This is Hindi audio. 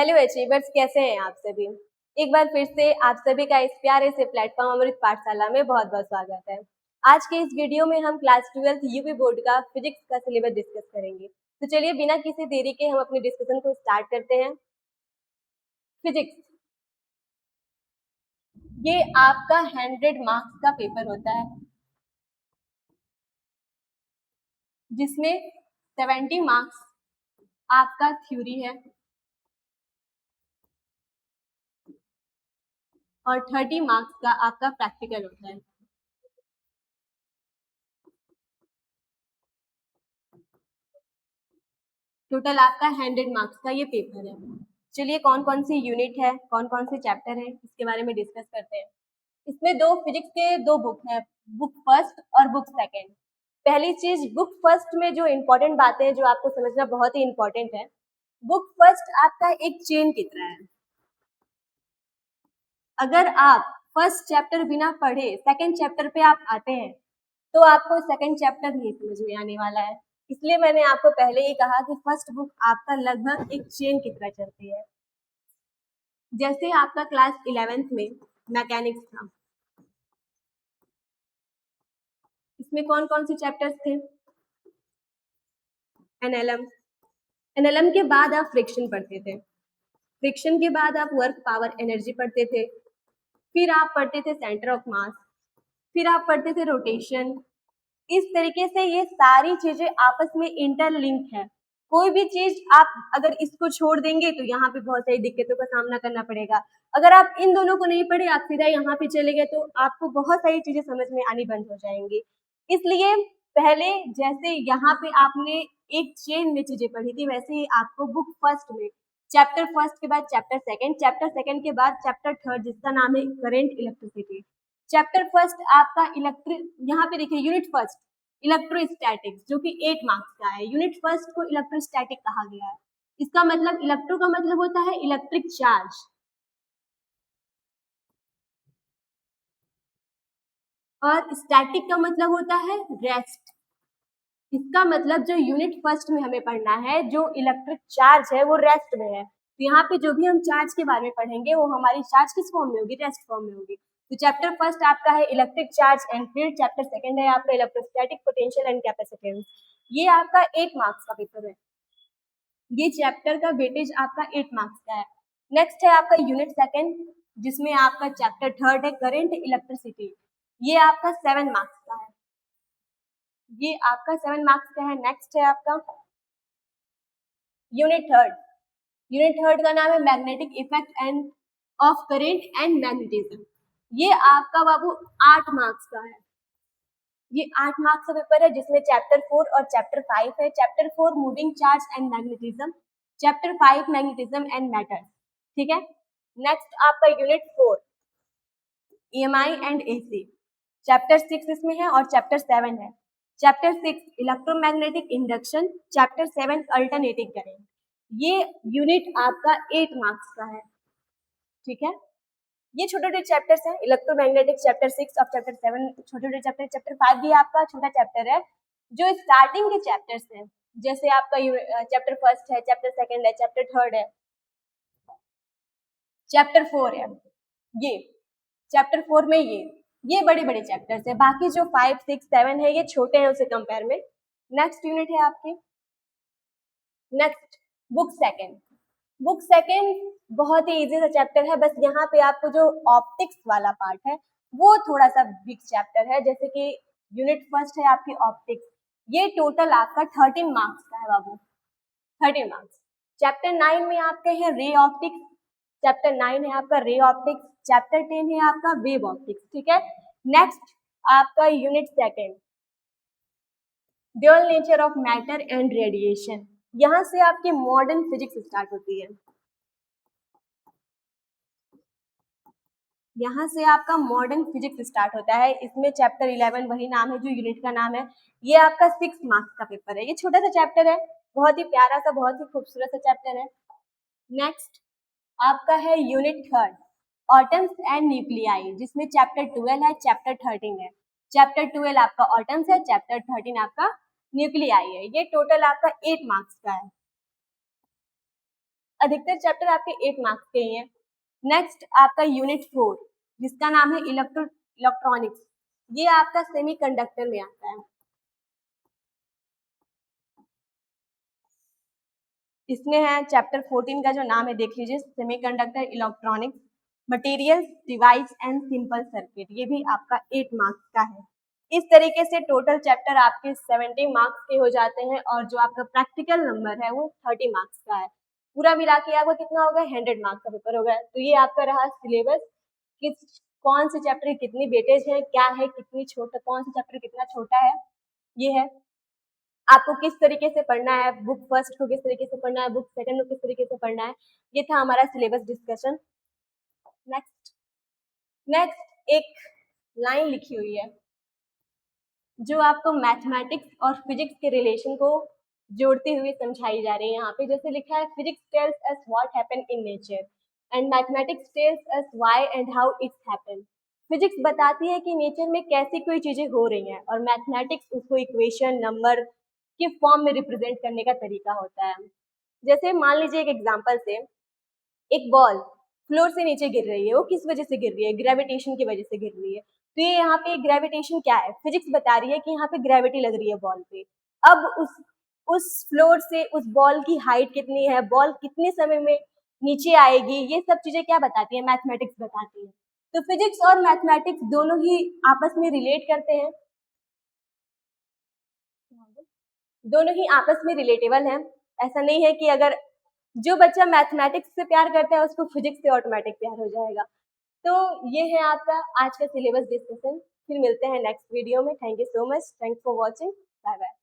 हेलो अचीवर्स, कैसे हैं आप सभी। एक बार फिर से आप सभी का इस प्यारे से प्लेटफॉर्म अमृत पाठशाला में बहुत बहुत स्वागत है। आज के इस वीडियो में हम क्लास 12th यूपी बोर्ड का फिजिक्स का सिलेबस डिस्कस करेंगे। तो चलिए बिना किसी देरी के हम अपने डिस्कशन को स्टार्ट करते हैं। फिजिक्स ये आपका 100 मार्क्स का पेपर होता है, जिसमें 70 मार्क्स आपका थ्योरी है और 30 मार्क्स का आपका प्रैक्टिकल होता है। टोटल आपका 100 मार्क्स का ये पेपर है। चलिए कौन कौन सी यूनिट है, कौन कौन से चैप्टर है, इसके बारे में डिस्कस करते हैं। इसमें दो फिजिक्स के दो बुक है, बुक फर्स्ट और बुक सेकंड। पहली चीज, बुक फर्स्ट में जो इम्पोर्टेंट बातें हैं जो आपको समझना बहुत ही इम्पोर्टेंट है। बुक फर्स्ट आपका एक चेन की तरह है। अगर आप फर्स्ट चैप्टर बिना पढ़े सेकंड चैप्टर पे आप आते हैं तो आपको सेकंड चैप्टर नहीं समझ में आने वाला है। इसलिए मैंने आपको पहले ही कहा कि फर्स्ट बुक आपका लगभग एक चेन की तरह चलती है। जैसे आपका क्लास 11th में मैकेनिक्स था, इसमें कौन कौन से चैप्टर्स थे? एनएलएम। एनएलएम के बाद आप फ्रिक्शन पढ़ते थे, फ्रिक्शन के बाद आप वर्क पावर एनर्जी पढ़ते थे, फिर आप पढ़ते थे सेंटर ऑफ मास, फिर आप पढ़ते थे रोटेशन। इस तरीके से ये सारी चीजें आपस में इंटरलिंक है। कोई भी चीज आप अगर इसको छोड़ देंगे तो यहाँ पे बहुत सारी दिक्कतों का सामना करना पड़ेगा। अगर आप इन दोनों को नहीं पढ़े, आप सीधा यहाँ पे चले गए तो आपको बहुत सारी चीजें समझ में आनी बंद हो जाएंगी। इसलिए पहले जैसे यहाँ पे आपने एक चेन में चीजें पढ़ी थी, वैसे ही आपको बुक फर्स्ट में चैप्टर फर्स्ट के बाद चैप्टर सेकंड के बाद चैप्टर थर्ड, जिसका नाम है करंट इलेक्ट्रिसिटी। चैप्टर फर्स्ट आपका इलेक्ट्रिक, यहाँ पे देखिए यूनिट फर्स्ट इलेक्ट्रोस्टैटिक्स, जो कि 8 मार्क्स का है। यूनिट फर्स्ट को इलेक्ट्रोस्टैटिक कहा गया है। इसका मतलब इलेक्ट्रो का मतलब होता है इलेक्ट्रिक चार्ज और स्टैटिक का मतलब होता है रेस्ट। इसका मतलब जो यूनिट फर्स्ट में हमें पढ़ना है, जो इलेक्ट्रिक चार्ज है वो रेस्ट में है। तो यहाँ पे जो भी हम चार्ज के बारे में पढ़ेंगे वो हमारी चार्ज किस फॉर्म में होगी? रेस्ट फॉर्म में होगी। तो चैप्टर फर्स्ट आपका है electric charge and field, chapter second है आपका इलेक्ट्रोस्टैटिक पोटेंशियल एंड कैपेसिटेंस। ये आपका 8 मार्क्स का पेपर है। ये चैप्टर का वेटेज आपका 8 मार्क्स का है। नेक्स्ट है आपका यूनिट सेकंड, जिसमें आपका चैप्टर थर्ड है करंट इलेक्ट्रिसिटी। ये आपका 7 मार्क्स का है। ये आपका 7 मार्क्स का है। नेक्स्ट है आपका यूनिट थर्ड। यूनिट थर्ड का नाम है magnetic effect end of current and magnetism. ये आपका बाबू 8 मार्क्स का है। ये 8 मार्क्स का पेपर है, जिसमें चैप्टर 4 और चैप्टर 5 है। Chapter 4 moving charge and magnetism, chapter 5 magnetism and matter. ठीक है। नेक्स्ट आपका unit 4 EMI and AC, chapter 6 इसमें है और चैप्टर 7 है। Chapter 6 electromagnetic induction, chapter 7 alternating current. ये यूनिट आपका 8 मार्क्स का है। ठीक है। ये छोटे छोटे चैप्टर्स हैं, इलेक्ट्रोमैग्नेटिक चैप्टर 6 और चैप्टर 7 छोटे छोटे चैप्टर। चैप्टर 5 भी आपका छोटा चैप्टर है। जो स्टार्टिंग के चैप्टर्स हैं, जैसे आपका चैप्टर फर्स्ट है, चैप्टर सेकंड है, चैप्टर थर्ड है, चैप्टर 4 है। ये चैप्टर 4 में ये बड़े बड़े चैप्टर्स है। बाकी जो 5 6 7 है ये छोटे हैं उससे कंपेयर में। नेक्स्ट यूनिट है आपकी next book second. Book second बहुत ही इजी सा चैप्टर है, बस यहाँ पे आपको जो ऑप्टिक्स वाला पार्ट है वो थोड़ा सा बिग चैप्टर है। जैसे कि यूनिट फर्स्ट है आपकी ऑप्टिक्स, ये टोटल आपका 13 मार्क्स का है बाबू, 13 मार्क्स। चैप्टर 9 में आपके हैं रे ऑप्टिक्स, चैप्टर 9 है आपका रे ऑप्टिक्स। चैप्टर 10 है आपका वेव ऑप्टिक्स। ठीक है। नेक्स्ट आपका unit second dual nature of matter and radiation. यहाँ से आपकी मॉडर्न फिजिक्स स्टार्ट होती है। यहाँ से आपका मॉडर्न फिजिक्स स्टार्ट होता है। इसमें चैप्टर 11 वही नाम है जो यूनिट का नाम है। ये आपका 6 मार्क्स का पेपर है। ये छोटा सा चैप्टर है, बहुत ही प्यारा सा, बहुत ही खूबसूरत सा चैप्टर है। नेक्स्ट आपका है unit third autumns and nuclei, जिसमें चैप्टर 12 है, चैप्टर 13 है। चैप्टर 12 आपका ऑटम्स है, चैप्टर 13 आपका न्यूक्लियाई है। ये टोटल आपका 8 मार्क्स का है। अधिकतर चैप्टर आपके 8 मार्क्स के ही हैं। नेक्स्ट आपका यूनिट 4 जिसका नाम है इलेक्ट्रॉनिक्स, ये आपका सेमीकंडक्टर में आता है। इसमें है चैप्टर 14 का जो नाम है देख लीजिए, semiconductor electronics materials device and simple circuit, ये भी आपका 8 मार्क्स का है। इस तरीके से टोटल चैप्टर आपके 70 मार्क्स के हो जाते हैं और जो आपका प्रैक्टिकल नंबर है वो 30 मार्क्स का है। पूरा मिला के आपका कितना होगा, 100 मार्क्स का पेपर होगा। तो ये आपका रहा सिलेबस, किस कौन से चैप्टर की कितनी वेटेज है, क्या है, कितनी छोटा, कौन सा चैप्टर कितना छोटा है, ये है। आपको किस तरीके से पढ़ना है, बुक फर्स्ट को किस तरीके से पढ़ना है, बुक सेकंड को किस तरीके से पढ़ना है, ये था हमारा सिलेबस डिस्कशन। नेक्स्ट एक लाइन लिखी हुई है जो आपको मैथमेटिक्स और फिजिक्स के रिलेशन को जोड़ते हुए समझाई जा रही है। यहाँ पे जैसे लिखा है, physics tells us what happen in nature and mathematics tells us why and how it's happen. Physics बताती है कि नेचर में कैसी कोई चीजें हो रही हैं और मैथमेटिक्स उसको इक्वेशन नंबर के फॉर्म में रिप्रेजेंट करने का तरीका होता है। जैसे मान लीजिए एक एग्जांपल से, एक बॉल फ्लोर से नीचे गिर रही है, वो किस वजह से गिर रही है, ग्रेविटेशन की वजह से गिर रही है। तो ये यहाँ पे ग्रेविटेशन क्या है, फिजिक्स बता रही है कि यहाँ पे ग्रेविटी लग रही है बॉल पे। अब उस फ्लोर से उस बॉल की हाइट कितनी है, बॉल कितने समय में नीचे आएगी, ये सब चीजें क्या बताती है, मैथमेटिक्स बताती है। तो फिजिक्स और मैथमेटिक्स दोनों ही आपस में रिलेट करते हैं, दोनों ही आपस में रिलेटेबल हैं। ऐसा नहीं है कि अगर जो बच्चा मैथमेटिक्स से प्यार करता है उसको फिजिक्स से ऑटोमेटिक प्यार हो जाएगा। तो ये है आपका आज का सिलेबस डिस्कशन। फिर मिलते हैं नेक्स्ट वीडियो में। Thank you so much, thanks for watching, bye bye.